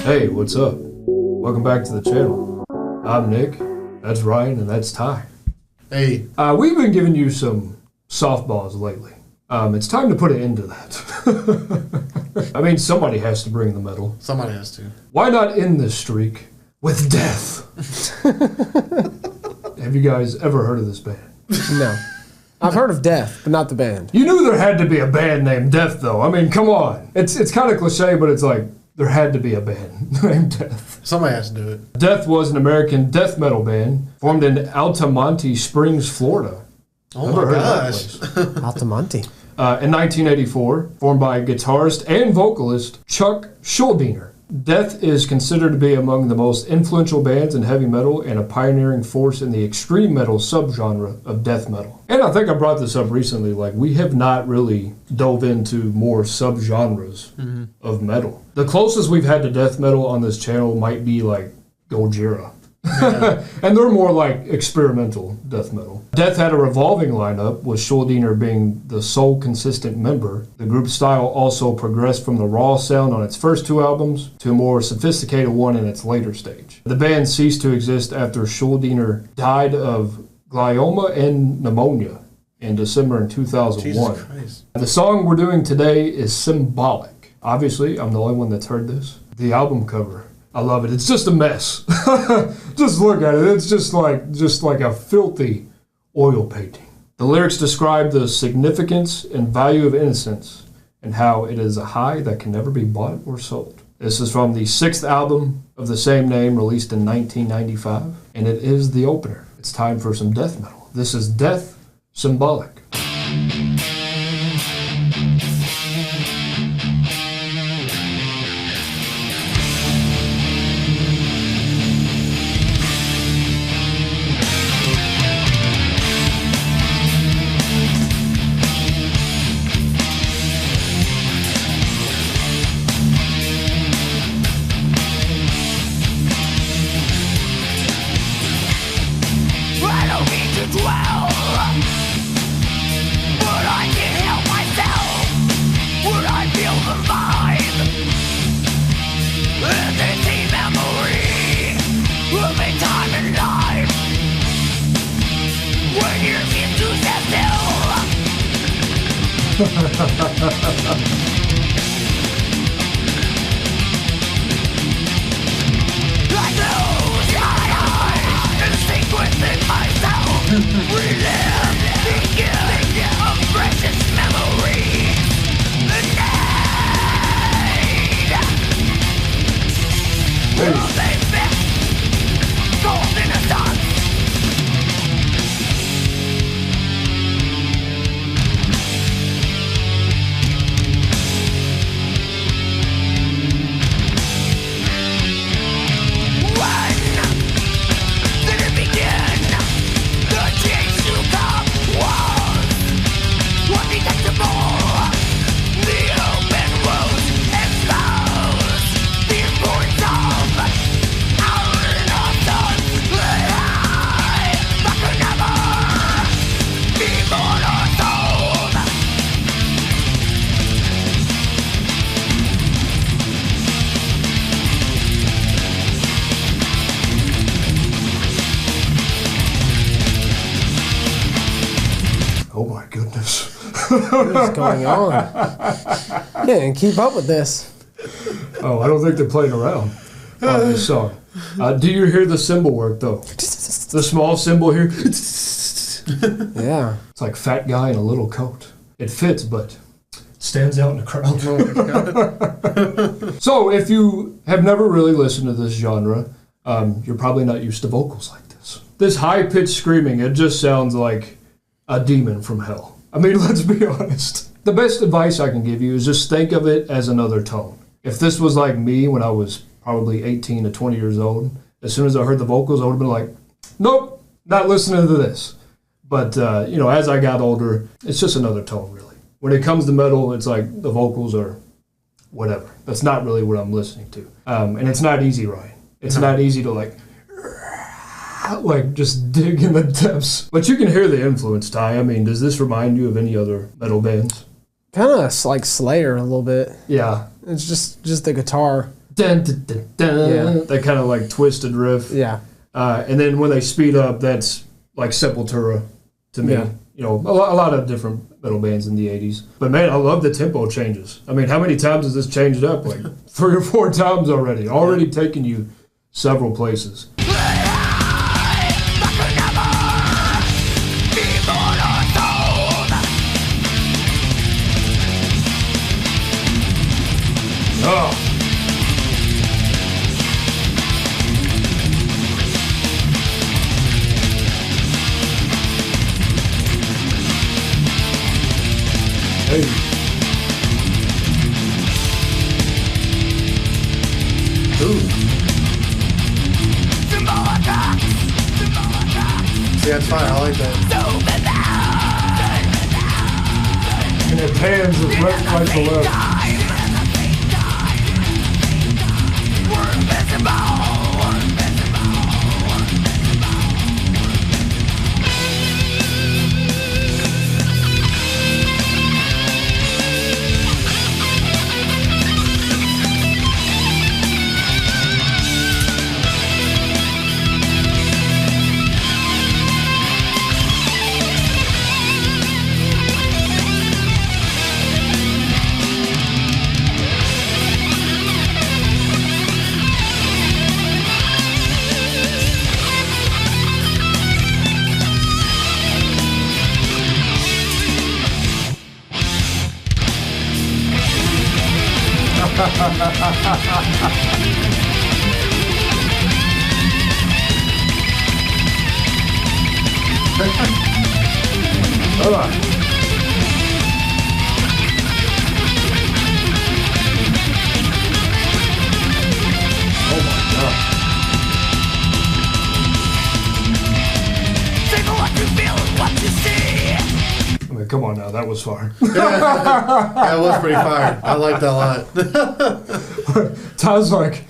Hey, what's up? Welcome back to the channel. I'm Nick, that's Ryan, and that's Ty. Hey. We've been giving you some softballs lately. It's time to put an end to that. I mean, somebody has to bring the metal. Somebody has to. Why not end this streak with death? Have you guys ever heard of this band? No. I've heard of Death, but not the band. You knew there had to be a band named Death, though. I mean, come on. It's kind of cliche, but it's like, there had to be a band named Death. Somebody has to do it. Death was an American death metal band formed in Altamonte Springs, Florida. Oh my gosh. Altamonte. In 1984, formed by guitarist and vocalist Chuck Schuldiner. Death is considered to be among the most influential bands in heavy metal and a pioneering force in the extreme metal subgenre of death metal. And I think I brought this up recently, like we have not really dove into more subgenres of metal. The closest we've had to death metal on this channel might be like Gojira. Yeah. And they're more like experimental death metal. Death had a revolving lineup, with Schuldiner being the sole consistent member. The group's style also progressed from the raw sound on its first two albums to a more sophisticated one in its later stage. The band ceased to exist after Schuldiner died of glioma and pneumonia in December in 2001. Jesus Christ. The song we're doing today is Symbolic. Obviously, I'm the only one that's heard this. The album cover, I love it. It's just a mess. Just look at it. It's just like a filthy oil painting. The lyrics describe the significance and value of innocence and how it is a high that can never be bought or sold. This is from the 6th album of the same name, released in 1995, and it is the opener. It's time for some death metal. This is Death, Symbolic. Oh my goodness. What is going on? Yeah, and keep up with this. Oh, I don't think they're playing around on this song. Do you hear the cymbal work, though? The small cymbal here. Yeah. It's like fat guy in a little coat. It fits, but stands out in the crowd. So, if you have never really listened to this genre, you're probably not used to vocals like this. This high-pitched screaming, it just sounds like a demon from hell. I mean, let's be honest. The best advice I can give you is just think of it as another tone. If this was like me when I was probably 18 to 20 years old, as soon as I heard the vocals, I would have been like, nope, not listening to this. But, as I got older, it's just another tone, really. When it comes to metal, it's like the vocals are whatever. That's not really what I'm listening to. And it's not easy, Ryan. It's not easy to just dig in the depths. But you can hear the influence, Ty. I mean, does this remind you of any other metal bands? Kind of like Slayer a little bit. Yeah. It's just the guitar. dun, dun, dun, dun, Yeah. that kind of like twisted riff. Yeah. And then when they speed up, that's like Sepultura to me. Yeah. You know, a lot of different metal bands in the 80s. But man, I love the tempo changes. I mean, how many times has this changed up? Like 3 or 4 times already. Already taking you several places. Oh. Hey. Ooh. See, that's fine. I like that. And it pans right to left. Hold on. Oh my God. I mean, come on now, that was fire. That was pretty fire. I like that a lot. Ty's like,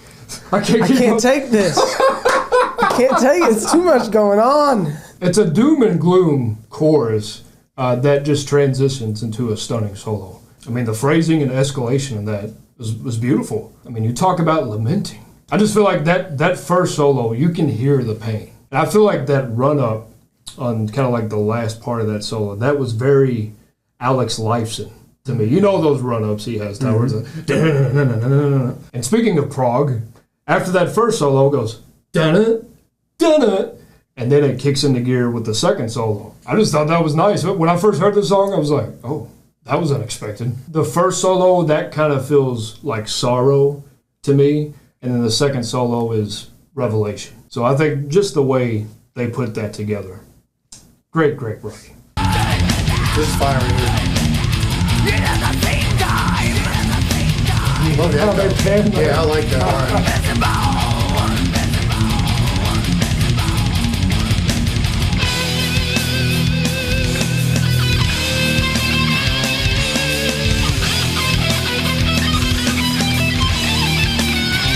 I can't keep Can't up. take this. I can't take it. It's too much going on. It's a doom and gloom chorus that just transitions into a stunning solo. I mean, the phrasing and escalation of that was beautiful. I mean, you talk about lamenting. I just feel like that first solo, you can hear the pain. And I feel like that run up on kind of like the last part of that solo, that was very Alex Lifeson to me. You know those run ups he has, towers. And speaking of prog, after that first solo it goes dun dun, and then it kicks into gear with the second solo. I just thought that was nice. When I first heard the song, I was like, oh, that was unexpected. The first solo, that kind of feels like sorrow to me, and then the second solo is revelation. So I think just the way they put that together, great writing. This is fire right here. Love the Oh, they echo. pan the- Yeah, I like that. All right.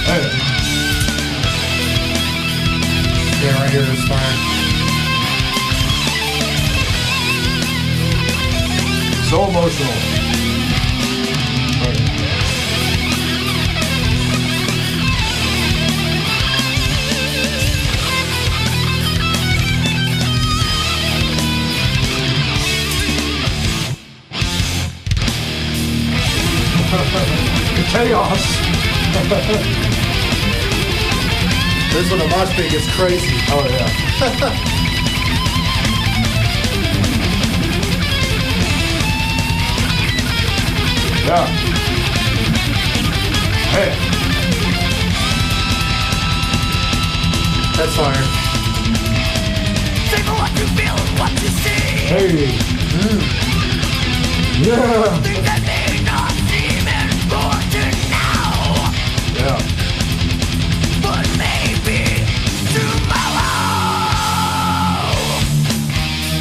Hey, Yeah, right here is fire. so emotional. Right. Chaos. This one, the mosh pit gets crazy. Oh yeah. Yeah. Hey. That's fire. Hey. Yeah. Yeah.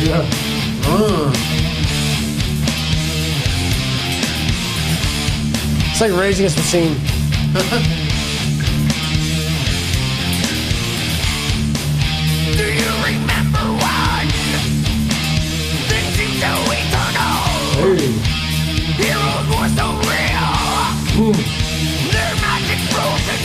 Yeah. It's like Rage Against the Machine. Do you remember when things seemed so eternal? Hey. Heroes were so real. Their magic frozen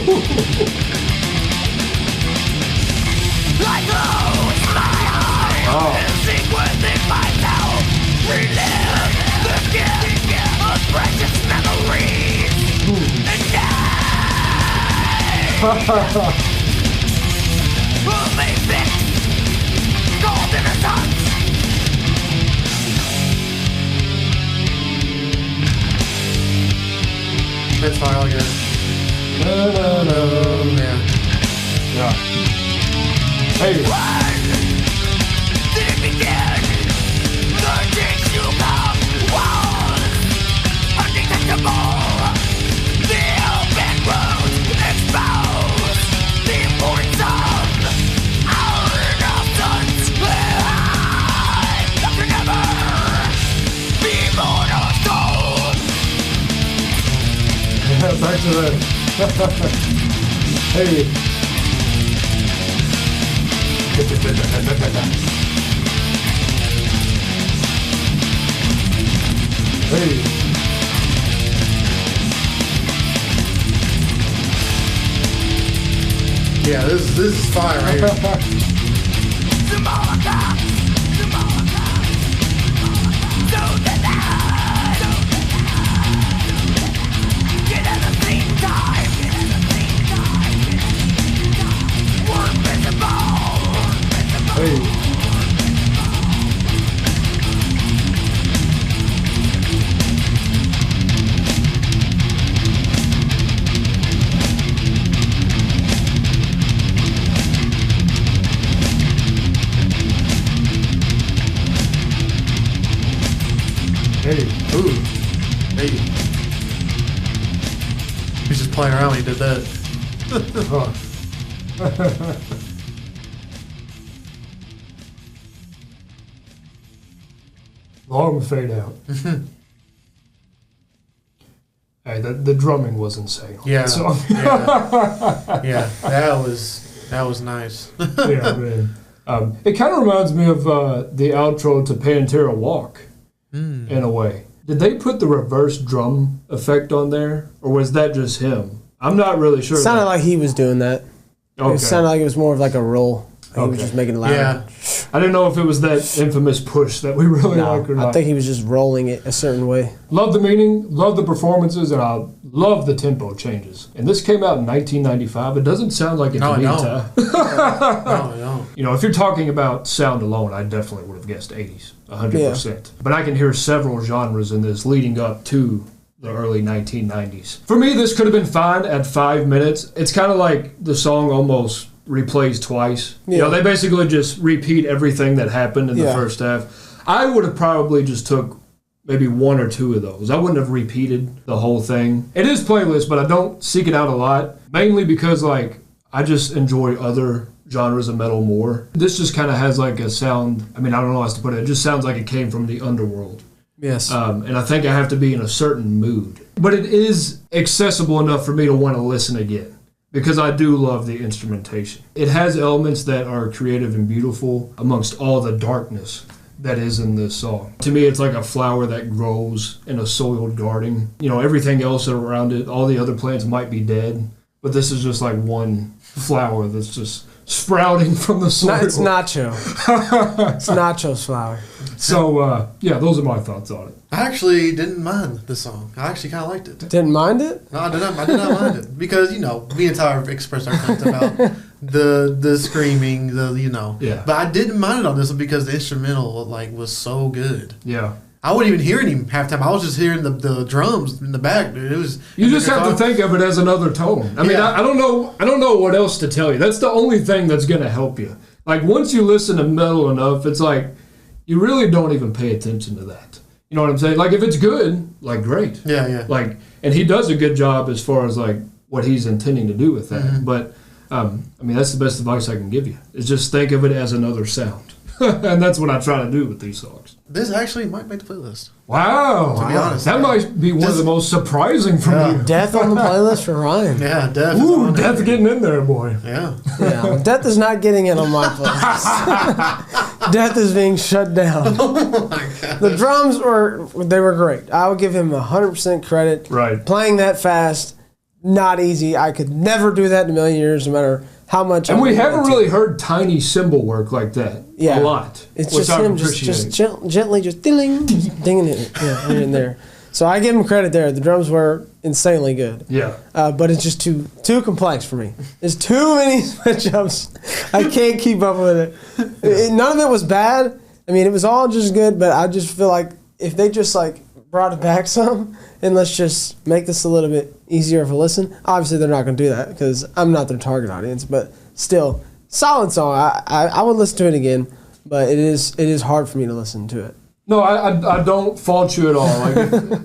I close my eyes and sink within myself. Relive the gift of precious memories. And die. Only fixed gold in the sun. It's fire all good. Yeah. Yeah. Hey. When did it begin? The things you come was undetectable. The open road exposed the importance of our innocence. I can never be born of stone. Back to that. Hey. Hey. Yeah, this is fire right here. Symbolic. So that get at the same time. We're invisible. Hey. Hey. Ooh. Hey. He's just playing around when he did that. Huh. Long fade out. Hey, the drumming was insane. Yeah. So, Yeah, that was nice. yeah, man. It kind of reminds me of the outro to Pantera Walk in a way. Did they put the reverse drum effect on there, or was that just him? I'm not really sure. It sounded like he was doing that. Okay. It sounded like it was more of like a roll. He was Okay. just making it louder. Yeah. I didn't know if it was that infamous push that we really like or No, not. I think he was just rolling it a certain way. Love the meaning, love the performances, and I love the tempo changes. And this came out in 1995. It doesn't sound like it No, to me. I don't. Ty. No, no. You know, if you're talking about sound alone, I definitely would have guessed 80s, 100%. But I can hear several genres in this leading up to the early 1990s. For me, this could have been fine at 5 minutes. It's kind of like the song almost replays twice. You know, Yeah. they basically just repeat everything that happened in the Yeah. first half. I would have probably just took maybe one or two of those. I wouldn't have repeated the whole thing. It is playlist, but I don't seek it out a lot, mainly because like I just enjoy other genres of metal more. This just kind of has like a sound, I mean, I don't know how else to put it. It just sounds like it came from the underworld. Yes. And I think I have to be in a certain mood. But it is accessible enough for me to want to listen again because I do love the instrumentation. It has elements that are creative and beautiful amongst all the darkness that is in this song. To me, it's like a flower that grows in a soiled garden. You know, everything else around it, all the other plants might be dead, but this is just like one flower that's just sprouting from the soil. It's Nacho. It's Nacho's flower. So, yeah, those are my thoughts on it. I actually didn't mind the song. I actually kind of liked it. Didn't mind it? No, I did not mind it because me and Tyler expressed our feelings about the screaming, Yeah. But I didn't mind it on this one because the instrumental was so good. Yeah. I wouldn't even hear him half time. I was just hearing the drums in the back, dude. It was You just have to think of it as another tone. I mean, Yeah. I don't know what else to tell you. That's the only thing that's going to help you. Like, once you listen to metal enough, it's like, you really don't even pay attention to that. You know what I'm saying? Like, if it's good, like, great. Yeah. Like, and he does a good job as far as, like, what he's intending to do with that. Mm-hmm. But, I mean, that's the best advice I can give you, is just think of it as another sound. And that's what I try to do with these songs. This actually might make the playlist. Wow. To be honest, that might be one of the most surprising from Yeah. you. Death on the playlist for Ryan. Yeah, Death. Ooh, Death getting in there, boy. Yeah. Yeah, Death is not getting in on my playlist. Death is being shut down. Oh my god. The drums were great. I would give him 100% credit. Right. Playing that fast, not easy. I could never do that in a million years, no matter how much. And we haven't really heard Tiny cymbal work like that a lot. It's which just I him appreciate. just gently just ding, dinging it here and there. So I give him credit there. The drums were insanely good. Yeah. But it's just too complex for me. There's too many switch ups. I can't keep up with it. None of it was bad. I mean, it was all just good, but I just feel like if they just like brought it back some and let's just make this a little bit easier of a listen. Obviously, they're not going to do that because I'm not their target audience, but still, solid song. I would listen to it again, but it is hard for me to listen to it. No, I don't fault you at all.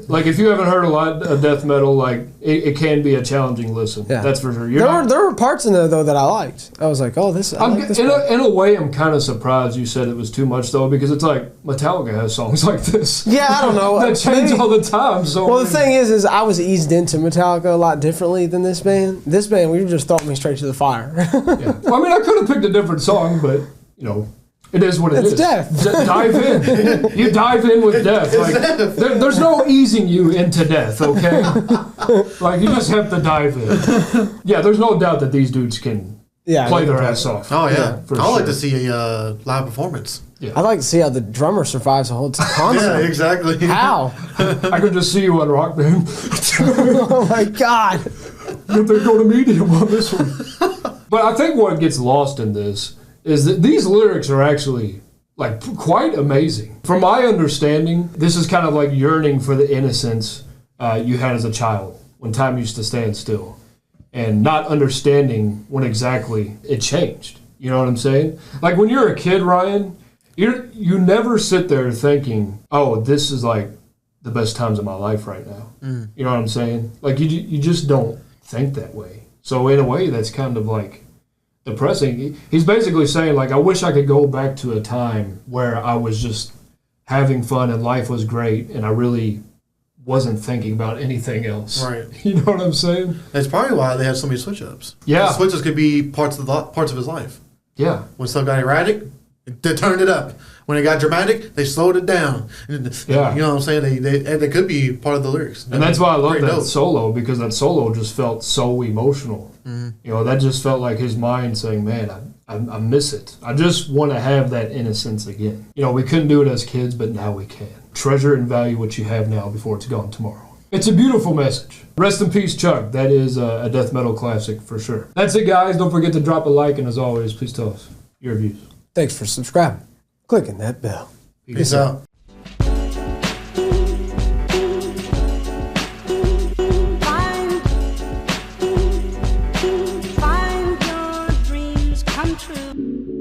Like if you haven't heard a lot of death metal, like it can be a challenging listen. Yeah. That's for sure. There were parts in there though that I liked. I was like, oh, this. In a way, I'm kind of surprised you said it was too much though, because it's like Metallica has songs like this. Yeah, I don't know. that change all the time. So well, the thing is I was eased into Metallica a lot differently than this band. This band, we just throwing me straight to the fire. Yeah. Well, I mean, I could have picked a different song, but you know. It is what it is. It's death. Dive in. You dive in with death. Like, there's no easing you into death, okay? Like, you just have to dive in. Yeah, there's no doubt that these dudes can play their ass off. Oh, yeah. I'd like to see a live performance. Yeah. I'd like to see how the drummer survives a whole concert. Yeah, exactly. How? I could just see you on Rock Band. Oh, my God. If they go to medium on this one. But I think what gets lost in this is that these lyrics are actually like quite amazing. From my understanding, this is kind of like yearning for the innocence you had as a child when time used to stand still and not understanding when exactly it changed. You know what I'm saying? Like when you're a kid, Ryan, you never sit there thinking, oh, this is like the best times of my life right now. You know what I'm saying? Like you just don't think that way. So in a way, that's kind of like depressing. He's basically saying, like, I wish I could go back to a time where I was just having fun and life was great and I really wasn't thinking about anything else. Right. You know what I'm saying? That's probably why they had so many switch-ups. Yeah. The switch-ups could be parts of his life. Yeah. When stuff got erratic, they turned it up. When it got dramatic, they slowed it down. Yeah. You know what I'm saying? They could be part of the lyrics. And that's why I love that solo, because that solo just felt so emotional. You know, that just felt like his mind saying, man, I miss it. I just want to have that innocence again. You know, we couldn't do it as kids, but now we can. Treasure and value what you have now before it's gone tomorrow. It's a beautiful message. Rest in peace, Chuck. That is a death metal classic for sure. That's it, guys. Don't forget to drop a like, and as always, please tell us your views. Thanks for subscribing. Clicking that bell. Peace out. Find your dreams come true.